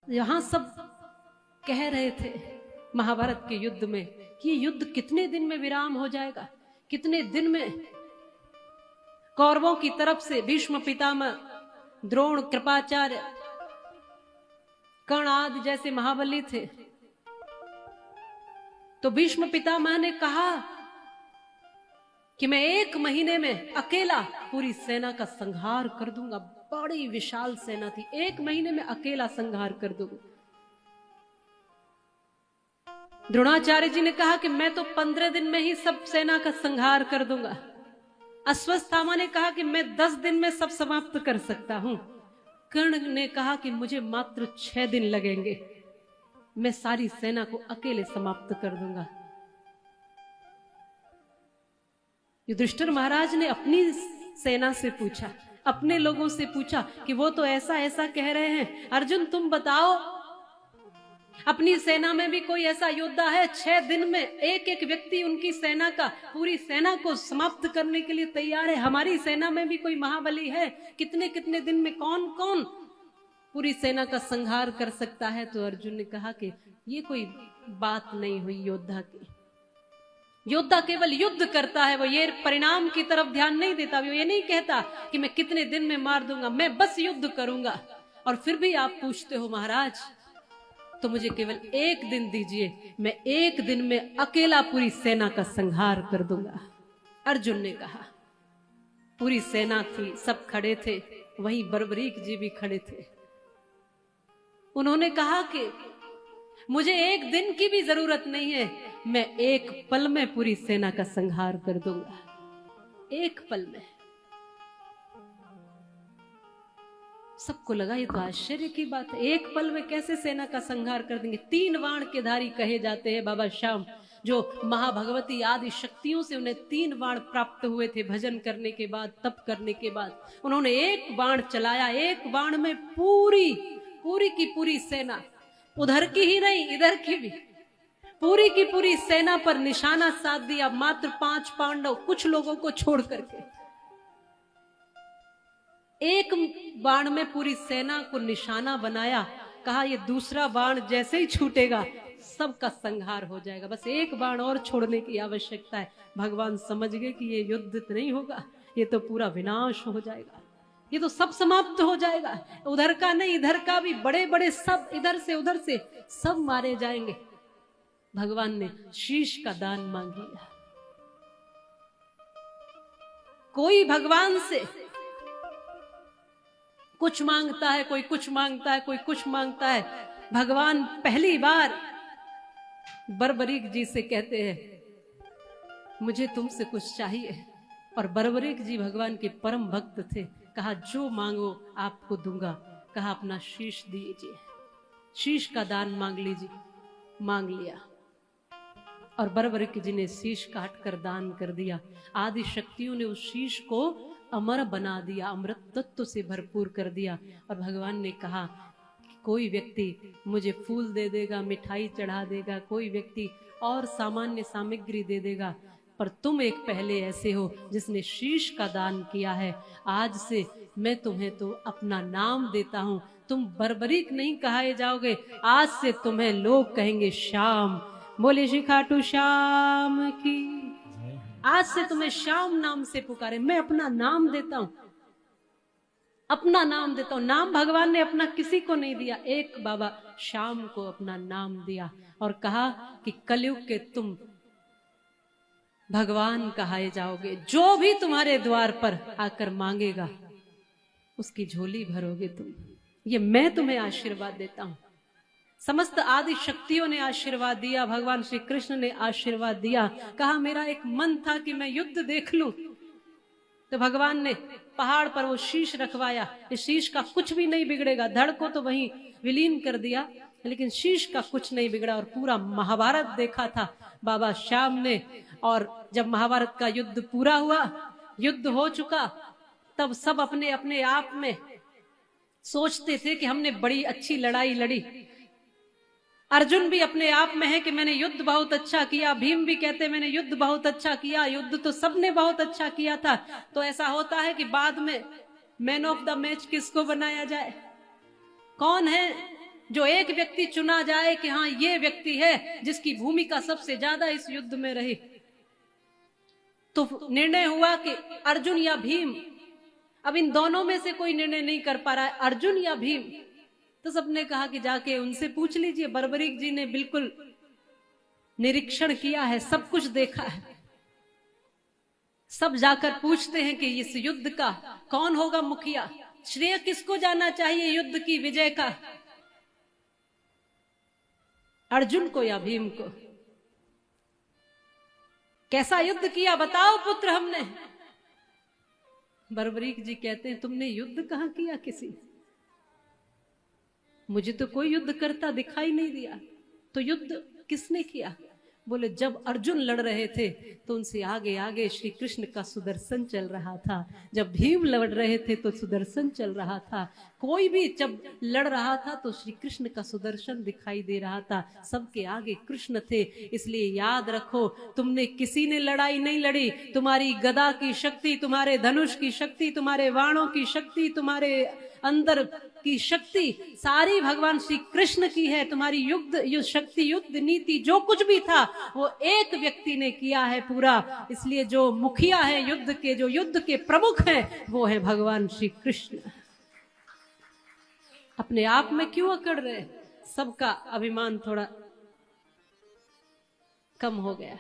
यहां सब कह रहे थे महाभारत के युद्ध में कि ये युद्ध कितने दिन में विराम हो जाएगा, कितने दिन में। कौरवों की तरफ से भीष्म पितामह, द्रोण, कृपाचार्य, कर्ण आदि जैसे महाबली थे। तो भीष्म पितामह ने कहा कि मैं 1 महीने में अकेला पूरी सेना का संहार कर दूंगा। बड़ी विशाल सेना थी, 1 महीने में अकेला संहार कर दूंगा। द्रोणाचार्य जी ने कहा कि मैं तो 15 दिन में ही सब सेना का संहार कर दूंगा। अश्वत्थामा ने कहा कि मैं 10 दिन में सब समाप्त कर सकता हूं। कर्ण ने कहा कि मुझे मात्र 6 दिन लगेंगे, मैं सारी सेना को अकेले समाप्त कर दूंगा। युधिष्ठिर महाराज ने अपनी सेना से पूछा, अपने लोगों से पूछा कि वो तो ऐसा ऐसा कह रहे हैं, अर्जुन तुम बताओ अपनी सेना में भी कोई ऐसा योद्धा है 6 दिन में एक एक व्यक्ति उनकी सेना का, पूरी सेना को समाप्त करने के लिए तैयार है? हमारी सेना में भी कोई महाबली है? कितने कितने दिन में कौन कौन पूरी सेना का संहार कर सकता है? तो अर्जुन ने कहा कि ये कोई बात नहीं हुई योद्धा की। योद्धा केवल युद्ध करता है, वो ये परिणाम की तरफ ध्यान नहीं देता। वो ये नहीं कहता कि मैं कितने दिन में मार दूंगा, मैं बस युद्ध करूंगा। और फिर भी आप पूछते हो महाराज तो मुझे केवल 1 दिन दीजिए, मैं 1 दिन में अकेला पूरी सेना का संहार कर दूंगा। अर्जुन ने कहा। पूरी सेना थी, सब खड़े थे, वहीं बर्बरीक जी भी खड़े थे। उन्होंने कहा कि मुझे 1 दिन की भी जरूरत नहीं है, मैं 1 पल में पूरी सेना का संहार कर दूंगा। 1 पल में। सबको लगा ये तो आश्चर्य की बात है, 1 पल में कैसे सेना का संहार कर देंगे? 3 बाण के धारी कहे जाते हैं बाबा श्याम, जो महाभगवती आदि शक्तियों से उन्हें 3 बाण प्राप्त हुए थे भजन करने के बाद, तप करने के बाद। उन्होंने 1 बाण चलाया, 1 बाण में पूरी की पूरी सेना, उधर की ही नहीं इधर की भी, पूरी की पूरी सेना पर निशाना साध दिया, मात्र 5 पांडव कुछ लोगों को छोड़ करके। 1 बाण में पूरी सेना को निशाना बनाया। कहा ये दूसरा बाण जैसे ही छूटेगा सबका संहार हो जाएगा, बस 1 बाण और छोड़ने की आवश्यकता है। भगवान समझ गए कि ये युद्ध नहीं होगा, ये तो पूरा विनाश हो जाएगा, ये तो सब समाप्त हो जाएगा। उधर का नहीं इधर का भी, बड़े बड़े सब इधर से उधर से सब मारे जाएंगे। भगवान ने शीश का दान मांग लिया। कोई भगवान से कुछ मांगता है, कोई कुछ मांगता है, कोई कुछ मांगता है। भगवान पहली बार बर्बरीक जी से कहते हैं मुझे तुमसे कुछ चाहिए। और बर्बरीक जी भगवान के परम भक्त थे। कहा जो मांगो आपको दूंगा। कहा अपना शीश दीजिए, शीश का दान मांग लीजिए। मांग लिया और बर्बरीक जी ने शीश काट कर दान कर दिया। आदि शक्तियों ने उस शीश को अमर बना दिया, अमृत तत्व से भरपूर कर दिया। और भगवान ने कहा कोई व्यक्ति मुझे फूल दे देगा, मिठाई चढ़ा देगा, कोई व्यक्ति और सामान्य सामग्री दे देगा, पर तुम एक पहले ऐसे हो जिसने शीश का दान किया है। आज से मैं तुम्हें तो अपना नाम देता हूं, तुम बर्बरीक नहीं कहे जाओगे, आज से तुम्हें लोग कहेंगे श्याम। बोले श्री खाटू श्याम की। आज से तुम्हें श्याम नाम से पुकारे। मैं अपना नाम देता हूं, अपना नाम देता हूं। नाम भगवान ने अपना किसी को नहीं दिया, एक बाबा श्याम को अपना नाम दिया और कहा कि कलयुग के तुम भगवान कहाए जाओगे। जो भी तुम्हारे द्वार पर आकर मांगेगा उसकी झोली भरोगे तुम। ये मैं तुम्हें आशीर्वाद देता हूं। समस्त आदि शक्तियों ने आशीर्वाद दिया, भगवान श्री कृष्ण ने आशीर्वाद दिया। कहा मेरा एक मन था कि मैं युद्ध देख लूं, तो भगवान ने पहाड़ पर वो शीश रखवाया। इस शीश का कुछ भी नहीं बिगड़ेगा। धड़ को तो वहीं विलीन कर दिया, लेकिन शीश का कुछ नहीं बिगड़ा। और पूरा महाभारत देखा था बाबा श्याम ने। और जब महाभारत का युद्ध पूरा हुआ, युद्ध हो चुका, तब सब अपने अपने आप में सोचते थे कि हमने बड़ी अच्छी लड़ाई लड़ी। अर्जुन भी अपने आप में है कि मैंने युद्ध बहुत अच्छा किया। भीम भी कहते मैंने युद्ध बहुत अच्छा किया। युद्ध तो सबने बहुत अच्छा किया था। तो ऐसा होता है कि बाद में मैन ऑफ द मैच किसको बनाया जाए? कौन है जो एक व्यक्ति चुना जाए कि हाँ ये व्यक्ति है जिसकी भूमिका सबसे ज्यादा इस युद्ध में रही। तो निर्णय हुआ कि अर्जुन या भीम। अब इन दोनों में से कोई निर्णय नहीं कर पा रहा है, अर्जुन या भीम। तो सबने कहा कि जाके उनसे पूछ लीजिए। बर्बरीक जी ने बिल्कुल निरीक्षण किया है, सब कुछ देखा है। सब जाकर पूछते हैं कि इस युद्ध का कौन होगा मुखिया, श्रेय किसको जाना चाहिए युद्ध की विजय का, अर्जुन को या भीम को। कैसा युद्ध किया बताओ पुत्र हमने। बर्बरीक जी कहते हैं तुमने युद्ध कहां किया किसी, मुझे तो कोई युद्ध करता दिखाई नहीं दिया। तो युद्ध किसने किया? बोले जब अर्जुन लड़ रहे थे तो उनसे आगे आगे श्री कृष्ण का सुदर्शन चल रहा था, जब भीम लड़ रहे थे तो सुदर्शन चल रहा था, कोई भी जब लड़ रहा था तो श्री कृष्ण का सुदर्शन दिखाई दे रहा था, सबके आगे कृष्ण थे। इसलिए याद रखो तुमने किसी ने लड़ाई नहीं लड़ी, तुम्हारी गदा की शक्ति, तुम्हारे धनुष की शक्ति, तुम्हारे बाणों की शक्ति, तुम्हारे अंदर की शक्ति सारी भगवान श्री कृष्ण की है। तुम्हारी युद्ध शक्ति, युद्ध नीति जो कुछ भी था वो एक व्यक्ति ने किया है पूरा। इसलिए जो मुखिया है युद्ध के, जो युद्ध के प्रमुख हैं वो है भगवान श्री कृष्ण। अपने आप में क्यों अकड़ रहे? सबका अभिमान थोड़ा कम हो गया।